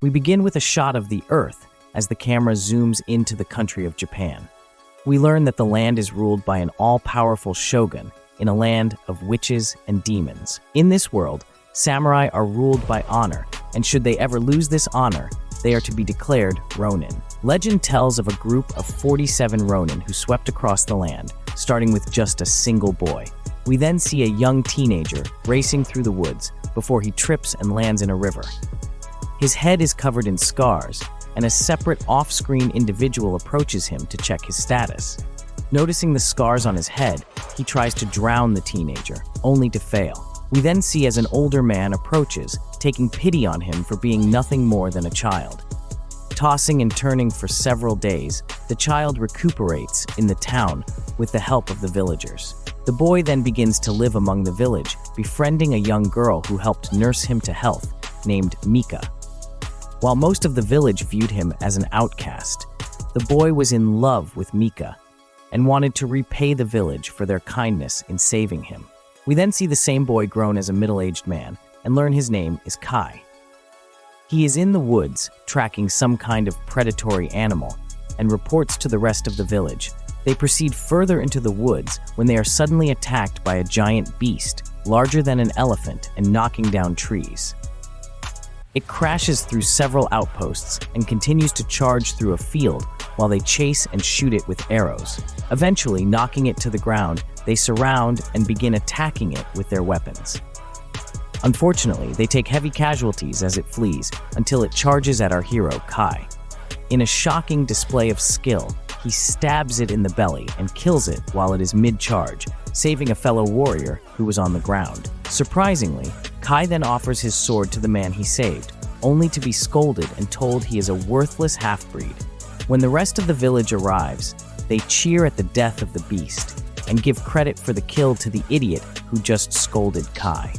We begin with a shot of the Earth as the camera zooms into the country of Japan. We learn that the land is ruled by an all-powerful shogun in a land of witches and demons. In this world, samurai are ruled by honor, and should they ever lose this honor, they are to be declared Ronin. Legend tells of a group of 47 Ronin who swept across the land, starting with just a single boy. We then see a young teenager racing through the woods before he trips and lands in a river. His head is covered in scars, and a separate off-screen individual approaches him to check his status. Noticing the scars on his head, he tries to drown the teenager, only to fail. We then see as an older man approaches, taking pity on him for being nothing more than a child. Tossing and turning for several days, the child recuperates in the town with the help of the villagers. The boy then begins to live among the village, befriending a young girl who helped nurse him to health, named Mika. While most of the village viewed him as an outcast, the boy was in love with Mika and wanted to repay the village for their kindness in saving him. We then see the same boy grown as a middle-aged man and learn his name is Kai. He is in the woods, tracking some kind of predatory animal, and reports to the rest of the village. They proceed further into the woods when they are suddenly attacked by a giant beast, larger than an elephant and knocking down trees. It crashes through several outposts and continues to charge through a field while they chase and shoot it with arrows. Eventually, knocking it to the ground, they surround and begin attacking it with their weapons. Unfortunately, they take heavy casualties as it flees until it charges at our hero, Kai. In a shocking display of skill, he stabs it in the belly and kills it while it is mid-charge, saving a fellow warrior who was on the ground. Surprisingly, Kai then offers his sword to the man he saved, only to be scolded and told he is a worthless half-breed. When the rest of the village arrives, they cheer at the death of the beast and give credit for the kill to the idiot who just scolded Kai.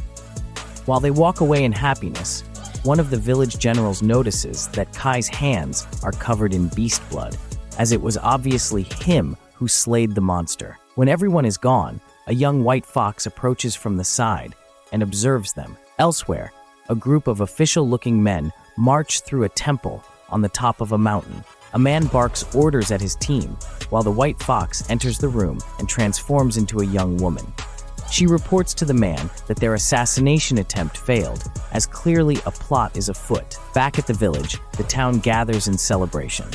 While they walk away in happiness, one of the village generals notices that Kai's hands are covered in beast blood, as it was obviously him who slayed the monster. When everyone is gone, a young white fox approaches from the side and observes them. Elsewhere, a group of official-looking men march through a temple on the top of a mountain. A man barks orders at his team, while the white fox enters the room and transforms into a young woman. She reports to the man that their assassination attempt failed, as clearly a plot is afoot. Back at the village, the town gathers in celebration.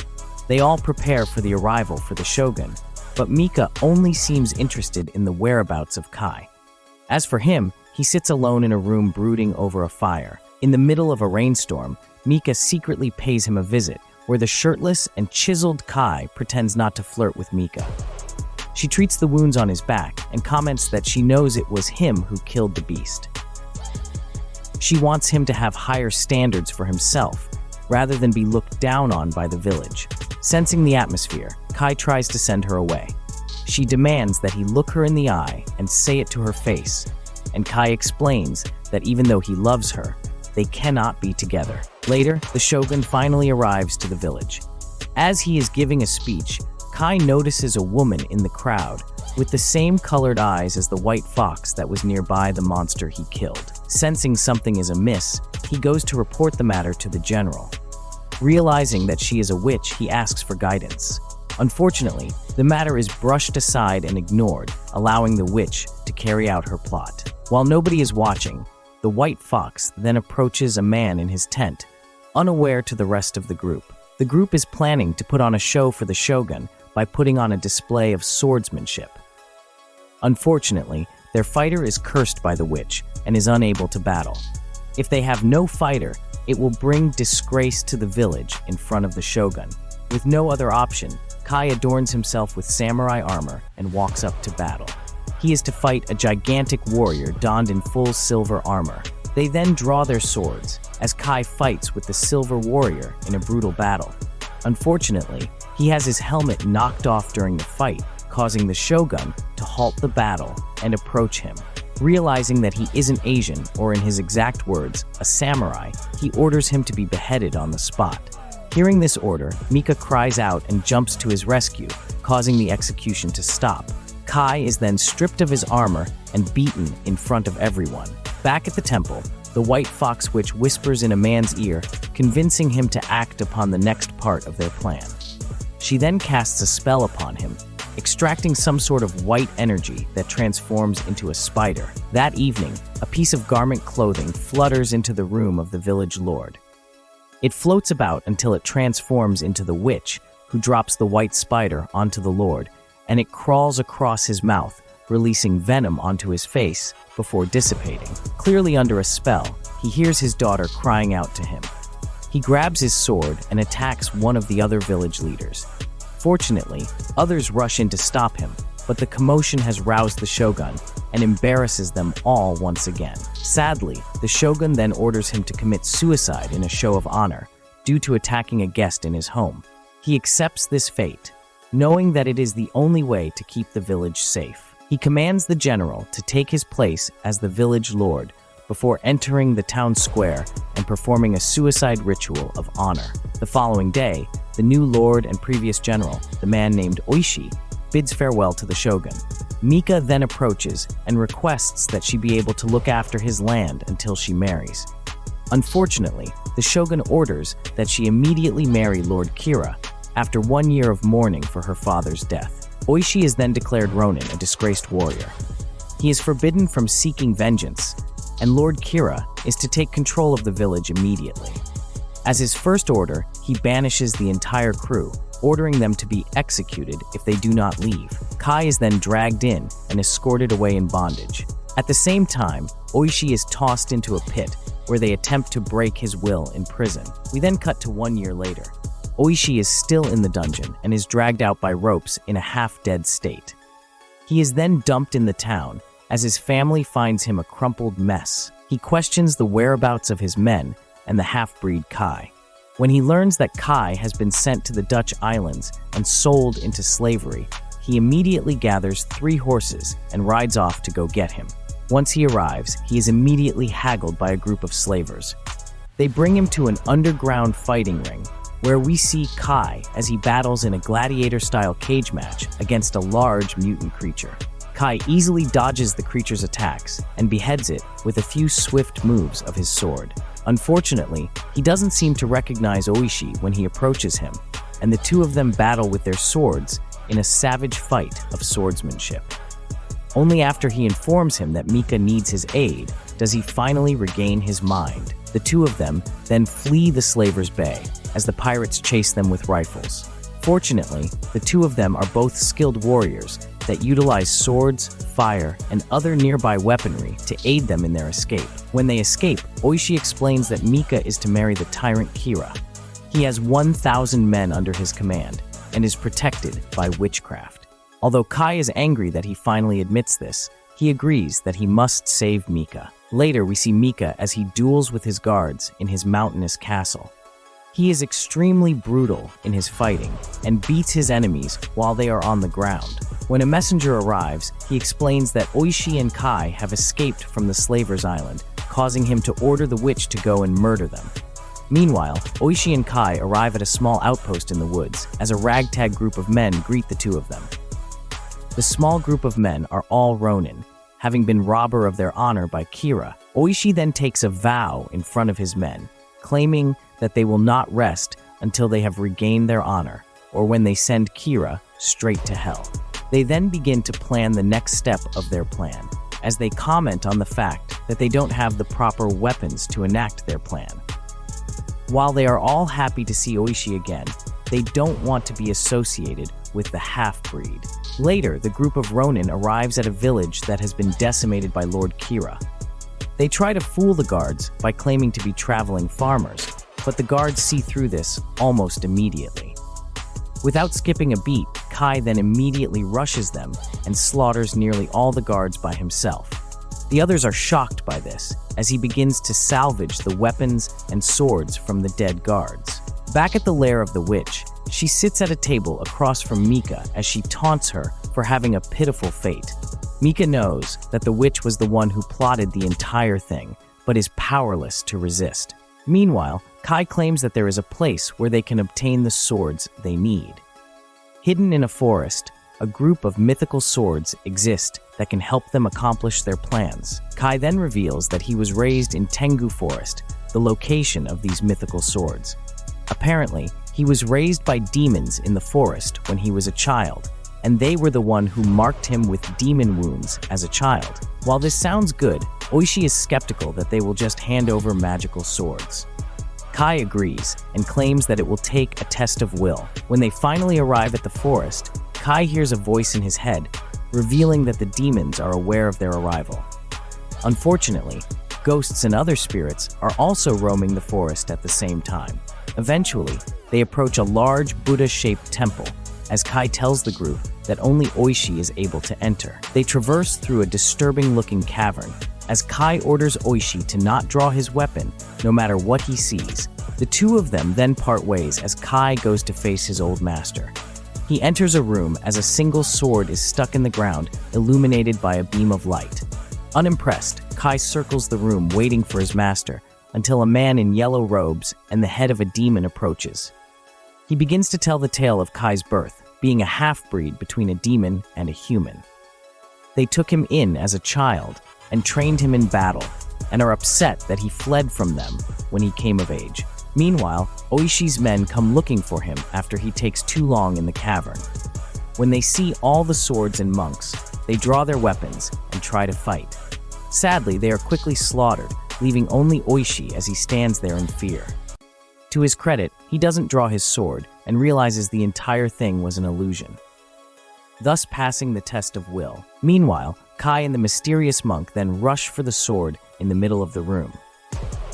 They all prepare for the arrival for the shogun, but Mika only seems interested in the whereabouts of Kai. As for him, he sits alone in a room brooding over a fire. In the middle of a rainstorm, Mika secretly pays him a visit, where the shirtless and chiseled Kai pretends not to flirt with Mika. She treats the wounds on his back and comments that she knows it was him who killed the beast. She wants him to have higher standards for himself, rather than be looked down on by the village. Sensing the atmosphere, Kai tries to send her away. She demands that he look her in the eye and say it to her face, and Kai explains that even though he loves her, they cannot be together. Later, the shogun finally arrives to the village. As he is giving a speech, Kai notices a woman in the crowd with the same colored eyes as the white fox that was nearby the monster he killed. Sensing something is amiss, he goes to report the matter to the general. Realizing that she is a witch, he asks for guidance. Unfortunately, the matter is brushed aside and ignored, allowing the witch to carry out her plot. While nobody is watching, the white fox then approaches a man in his tent, unaware to the rest of the group. The group is planning to put on a show for the shogun by putting on a display of swordsmanship. Unfortunately, their fighter is cursed by the witch and is unable to battle. If they have no fighter, it will bring disgrace to the village in front of the shogun. With no other option, Kai adorns himself with samurai armor and walks up to battle. He is to fight a gigantic warrior donned in full silver armor. They then draw their swords, as Kai fights with the silver warrior in a brutal battle. Unfortunately, he has his helmet knocked off during the fight, causing the shogun to halt the battle and approach him. Realizing that he isn't Asian, or in his exact words, a samurai, he orders him to be beheaded on the spot. Hearing this order, Mika cries out and jumps to his rescue, causing the execution to stop. Kai is then stripped of his armor and beaten in front of everyone. Back at the temple, the white fox witch whispers in a man's ear, convincing him to act upon the next part of their plan. She then casts a spell upon him, extracting some sort of white energy that transforms into a spider. That evening, a piece of garment clothing flutters into the room of the village lord. It floats about until it transforms into the witch, who drops the white spider onto the lord, and it crawls across his mouth, releasing venom onto his face before dissipating. Clearly under a spell, he hears his daughter crying out to him. He grabs his sword and attacks one of the other village leaders. Fortunately, others rush in to stop him, but the commotion has roused the shogun and embarrasses them all once again. Sadly, the shogun then orders him to commit suicide in a show of honor due to attacking a guest in his home. He accepts this fate, knowing that it is the only way to keep the village safe. He commands the general to take his place as the village lord before entering the town square and performing a suicide ritual of honor. The following day, the new lord and previous general, the man named Oishi, bids farewell to the shogun. Mika then approaches and requests that she be able to look after his land until she marries. Unfortunately, the shogun orders that she immediately marry Lord Kira after 1 year of mourning for her father's death. Oishi is then declared Ronin, a disgraced warrior. He is forbidden from seeking vengeance, and Lord Kira is to take control of the village immediately. As his first order, he banishes the entire crew, ordering them to be executed if they do not leave. Kai is then dragged in and escorted away in bondage. At the same time, Oishi is tossed into a pit where they attempt to break his will in prison. We then cut to 1 year later. Oishi is still in the dungeon and is dragged out by ropes in a half-dead state. He is then dumped in the town as his family finds him a crumpled mess. He questions the whereabouts of his men and the half-breed Kai. When he learns that Kai has been sent to the Dutch islands and sold into slavery, he immediately gathers 3 horses and rides off to go get him. Once he arrives, he is immediately haggled by a group of slavers. They bring him to an underground fighting ring, where we see Kai as he battles in a gladiator-style cage match against a large mutant creature. Kai easily dodges the creature's attacks and beheads it with a few swift moves of his sword. Unfortunately, he doesn't seem to recognize Oishi when he approaches him, and the two of them battle with their swords in a savage fight of swordsmanship. Only after he informs him that Mika needs his aid does he finally regain his mind. The two of them then flee the Slaver's Bay as the pirates chase them with rifles. Fortunately, the two of them are both skilled warriors that utilize swords, fire, and other nearby weaponry to aid them in their escape. When they escape, Oishi explains that Mika is to marry the tyrant Kira. He has 1,000 men under his command and is protected by witchcraft. Although Kai is angry that he finally admits this, he agrees that he must save Mika. Later, we see Mika as he duels with his guards in his mountainous castle. He is extremely brutal in his fighting and beats his enemies while they are on the ground. When a messenger arrives, he explains that Oishi and Kai have escaped from the Slaver's Island, causing him to order the witch to go and murder them. Meanwhile, Oishi and Kai arrive at a small outpost in the woods as a ragtag group of men greet the two of them. The small group of men are all Ronin, having been robber of their honor by Kira. Oishi then takes a vow in front of his men, claiming that they will not rest until they have regained their honor, or when they send Kira straight to hell. They then begin to plan the next step of their plan, as they comment on the fact that they don't have the proper weapons to enact their plan. While they are all happy to see Oishi again, they don't want to be associated with the half-breed. Later, the group of Ronin arrives at a village that has been decimated by Lord Kira. They try to fool the guards by claiming to be traveling farmers, but the guards see through this almost immediately. Without skipping a beat, Kai then immediately rushes them and slaughters nearly all the guards by himself. The others are shocked by this, as he begins to salvage the weapons and swords from the dead guards. Back at the lair of the witch, she sits at a table across from Mika as she taunts her for having a pitiful fate. Mika knows that the witch was the one who plotted the entire thing, but is powerless to resist. Meanwhile, Kai claims that there is a place where they can obtain the swords they need. Hidden in a forest, a group of mythical swords exist that can help them accomplish their plans. Kai then reveals that he was raised in Tengu Forest, the location of these mythical swords. Apparently, he was raised by demons in the forest when he was a child, and they were the one who marked him with demon wounds as a child. While this sounds good, Oishi is skeptical that they will just hand over magical swords. Kai agrees and claims that it will take a test of will. When they finally arrive at the forest, Kai hears a voice in his head, revealing that the demons are aware of their arrival. Unfortunately, ghosts and other spirits are also roaming the forest at the same time. Eventually, they approach a large Buddha-shaped temple, as Kai tells the group that only Oishi is able to enter. They traverse through a disturbing-looking cavern, as Kai orders Oishi to not draw his weapon, no matter what he sees. The two of them then part ways as Kai goes to face his old master. He enters a room as a single sword is stuck in the ground, illuminated by a beam of light. Unimpressed, Kai circles the room waiting for his master, until a man in yellow robes and the head of a demon approaches. He begins to tell the tale of Kai's birth, being a half-breed between a demon and a human. They took him in as a child and trained him in battle, and are upset that he fled from them when he came of age. Meanwhile, Oishi's men come looking for him after he takes too long in the cavern. When they see all the swords and monks, they draw their weapons and try to fight. Sadly, they are quickly slaughtered, leaving only Oishi as he stands there in fear. To his credit, he doesn't draw his sword and realizes the entire thing was an illusion, thus passing the test of will. Meanwhile, Kai and the mysterious monk then rush for the sword in the middle of the room.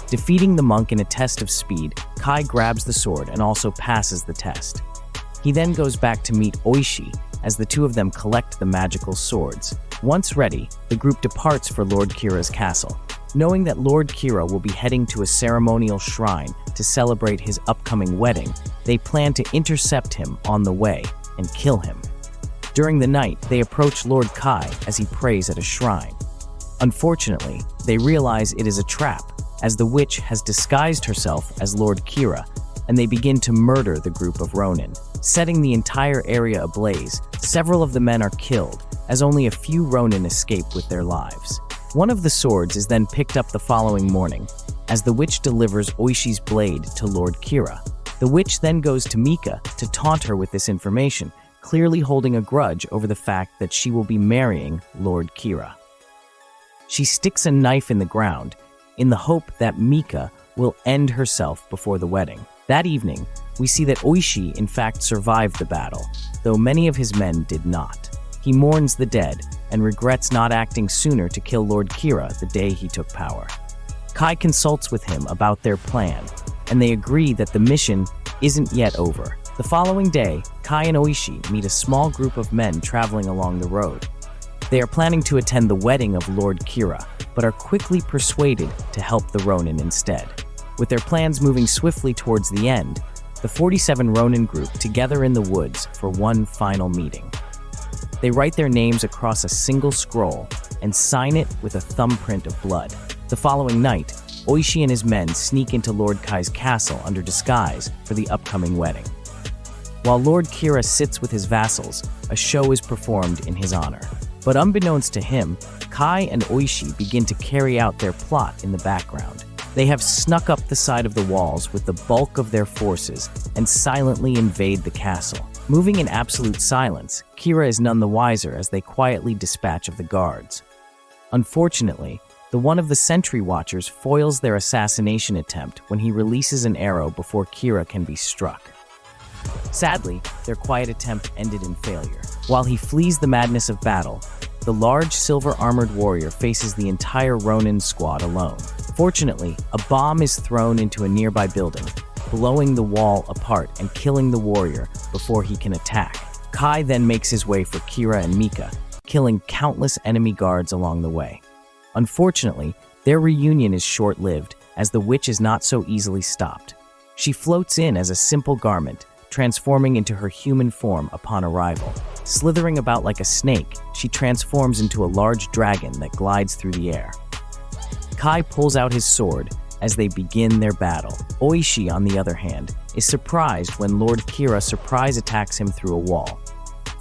Defeating the monk in a test of speed, Kai grabs the sword and also passes the test. He then goes back to meet Oishi as the two of them collect the magical swords. Once ready, the group departs for Lord Kira's castle. Knowing that Lord Kira will be heading to a ceremonial shrine to celebrate his upcoming wedding, they plan to intercept him on the way and kill him. During the night, they approach Lord Kai as he prays at a shrine. Unfortunately, they realize it is a trap, as the witch has disguised herself as Lord Kira, and they begin to murder the group of Ronin. Setting the entire area ablaze, several of the men are killed, as only a few Ronin escape with their lives. One of the swords is then picked up the following morning, as the witch delivers Oishi's blade to Lord Kira. The witch then goes to Mika to taunt her with this information, clearly holding a grudge over the fact that she will be marrying Lord Kira. She sticks a knife in the ground, in the hope that Mika will end herself before the wedding. That evening, we see that Oishi in fact survived the battle, though many of his men did not. He mourns the dead and regrets not acting sooner to kill Lord Kira the day he took power. Kai consults with him about their plan, and they agree that the mission isn't yet over. The following day, Kai and Oishi meet a small group of men traveling along the road. They are planning to attend the wedding of Lord Kira, but are quickly persuaded to help the Ronin instead. With their plans moving swiftly towards the end, the 47 Ronin group together in the woods for one final meeting. They write their names across a single scroll and sign it with a thumbprint of blood. The following night, Oishi and his men sneak into Lord Kai's castle under disguise for the upcoming wedding. While Lord Kira sits with his vassals, a show is performed in his honor. But unbeknownst to him, Kai and Oishi begin to carry out their plot in the background. They have snuck up the side of the walls with the bulk of their forces and silently invade the castle. Moving in absolute silence, Kira is none the wiser as they quietly dispatch of the guards. Unfortunately, the one of the sentry watchers foils their assassination attempt when he releases an arrow before Kira can be struck. Sadly, their quiet attempt ended in failure. While he flees the madness of battle, the large silver-armored warrior faces the entire Ronin squad alone. Fortunately, a bomb is thrown into a nearby building, blowing the wall apart and killing the warrior before he can attack. Kai then makes his way for Kira and Mika, killing countless enemy guards along the way. Unfortunately, their reunion is short-lived, as the witch is not so easily stopped. She floats in as a simple garment, transforming into her human form upon arrival. Slithering about like a snake, she transforms into a large dragon that glides through the air. Kai pulls out his sword as they begin their battle. Oishi, on the other hand, is surprised when Lord Kira surprise attacks him through a wall.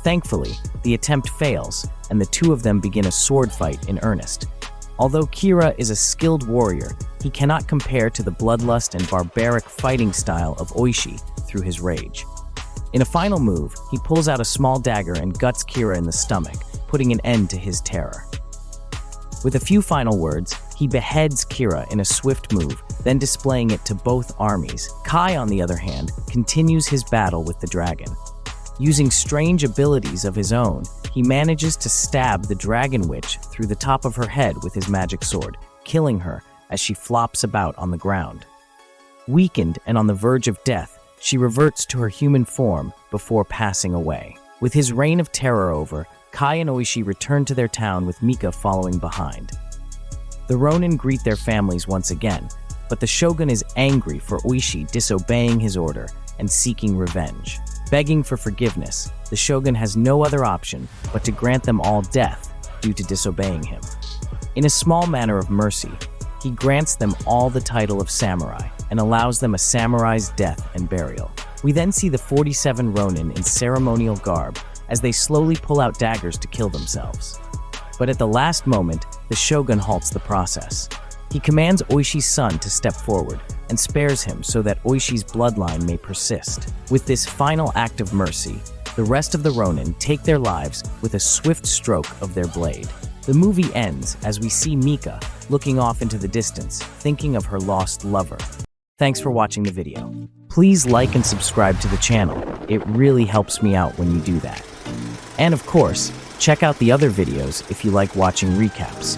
Thankfully, the attempt fails, and the two of them begin a sword fight in earnest. Although Kira is a skilled warrior, he cannot compare to the bloodlust and barbaric fighting style of Oishi through his rage. In a final move, he pulls out a small dagger and guts Kira in the stomach, putting an end to his terror. With a few final words, he beheads Kira in a swift move, then displaying it to both armies. Kai, on the other hand, continues his battle with the dragon. Using strange abilities of his own, he manages to stab the Dragon Witch through the top of her head with his magic sword, killing her as she flops about on the ground. Weakened and on the verge of death, she reverts to her human form before passing away. With his reign of terror over, Kai and Oishi return to their town with Mika following behind. The Ronin greet their families once again, but the Shogun is angry for Oishi disobeying his order and seeking revenge. Begging for forgiveness, the Shogun has no other option but to grant them all death due to disobeying him. In a small manner of mercy, he grants them all the title of samurai and allows them a samurai's death and burial. We then see the 47 Ronin in ceremonial garb as they slowly pull out daggers to kill themselves. But at the last moment, the Shogun halts the process. He commands Oishi's son to step forward and spares him so that Oishi's bloodline may persist. With this final act of mercy, the rest of the Ronin take their lives with a swift stroke of their blade. The movie ends as we see Mika looking off into the distance, thinking of her lost lover. Thanks for watching the video. Please like and subscribe to the channel. It really helps me out when you do that. And of course, check out the other videos if you like watching recaps.